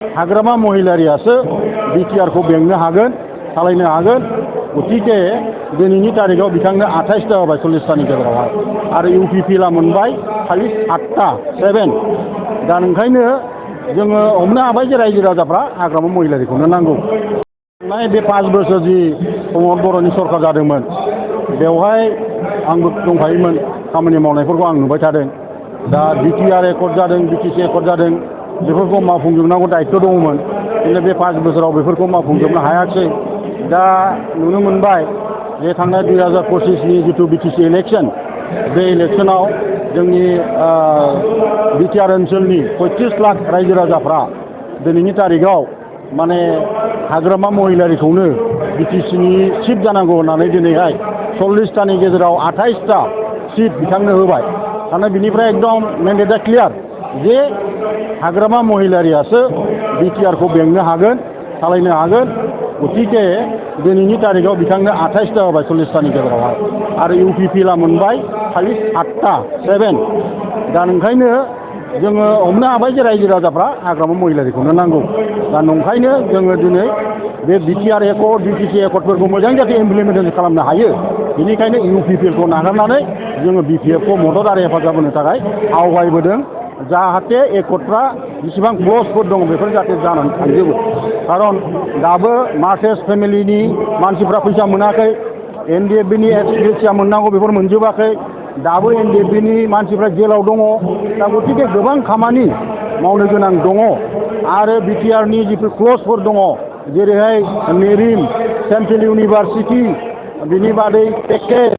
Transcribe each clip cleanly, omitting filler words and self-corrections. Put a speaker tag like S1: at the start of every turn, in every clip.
S1: हाग्रामा महिलारियासो बिटिआरखौ बेंनो हागोन, सालायनो हागोन। गतिके दिनैनि तारिखाव बिथांनो 28टा होबाय 40टानि गेजेरावहाय आरो इउपिपिएलआ मोनबाय खालि 7टा 7। दा ओंखायनो जोङो हमनो हाबाय जे रायजो राजाफ्रा हाग्रामा महिलारिखौनो नांगौ। बे 5 बोसोर जि प्रमद बर'नि सरकार जादोंमोन बेवहाय आंबो दंफायोमोन, खामानि मावनायफोरखौ आं नुबाय थादों। दा बिटिआर एकर्ड जादों, बिटिसि एकर्ड जादों, बेफोरखौ मावफुंजोबनांगौ दायित्व दङमोन। खिन्थु बे 5 बोसोराव बेफोरखौ मावफुंजोबनो हायाखिसै। दा नुनो मोनबाय जे थांनाय 2025नि जिथु बिटिसि इलेक्सन, बे इलेक्सनाव जोंनि बिटिआर ओनसोलनि 35 लाख रायजो राजाफ्रा दिनैनि तारिखाव माने हाग्रामा महिलारिखौनो बिटिसिनि चिफ जानांगौ होननानै दिनैहाय 40टानि गेजेराव 28टा सिट बिथांनो होबाय। माने बिनिफ्राय एकदम मेन्डेटआ क्लियार जे हाग्रामा महिलारियासो बिटिआरखौ बेंनो हागोन, सालायनो हागोन। गतिके दिनैनि तारिखाव बिथांनो 28टा होबाय 40टानि गेजेरावहाय आरो इउपिपिएलआ मोनबाय खालि 7टा 7। दा ओंखायनो जोङो हमनो हाबाय जे रायजो राजाफ्रा हाग्रामा महिलारिखौनो नांगौ। दा नंखायनो जोङो दिनै बे बिटिआर एकर्ड, बिटिसि एकर्डफोरखौ मोजां जाहाथे इमप्लिमेन्टेसन खालामनो हायो, बेनिखायनो इउपिपिएलखौ नागारनानै जोङो बिपिएफखौ मदद आरो हेफाजाब होनो थाखाय आवगायबोदों। जाहाथे एकर्डफ्रा जेसेबां क्लजफोर दं बेफोर जाहाथे जानानै थांजोबो। खारन दाबो मार्टेस फेमिलिनि मानसिफ्रा फैसा मोनाखै, एनडिएफबिनि एक्स-ग्रेसिया मोननांगौ बेफोर मोनजोबाखै, दाबो एनडिएफबिनि मानसिफ्रा जेलाव दङ। दा गतिके गोबां खामानि मावनो गोनां दङ आरो बिटिआरनि जिफोर क्लजफोर दङ, जेरैहाय मेरिन, सेन्ट्रेल इउनिभारसिटि, बिनि बादै पेकेज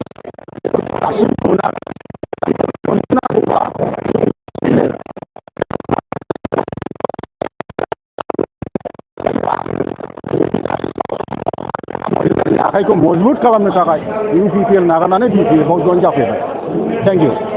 S1: आखाइखौ मजबुत खालामनो थाखाय इउपिपिएल नागारनानै बिपिएफआव जइन जाफैबाय। Thank you.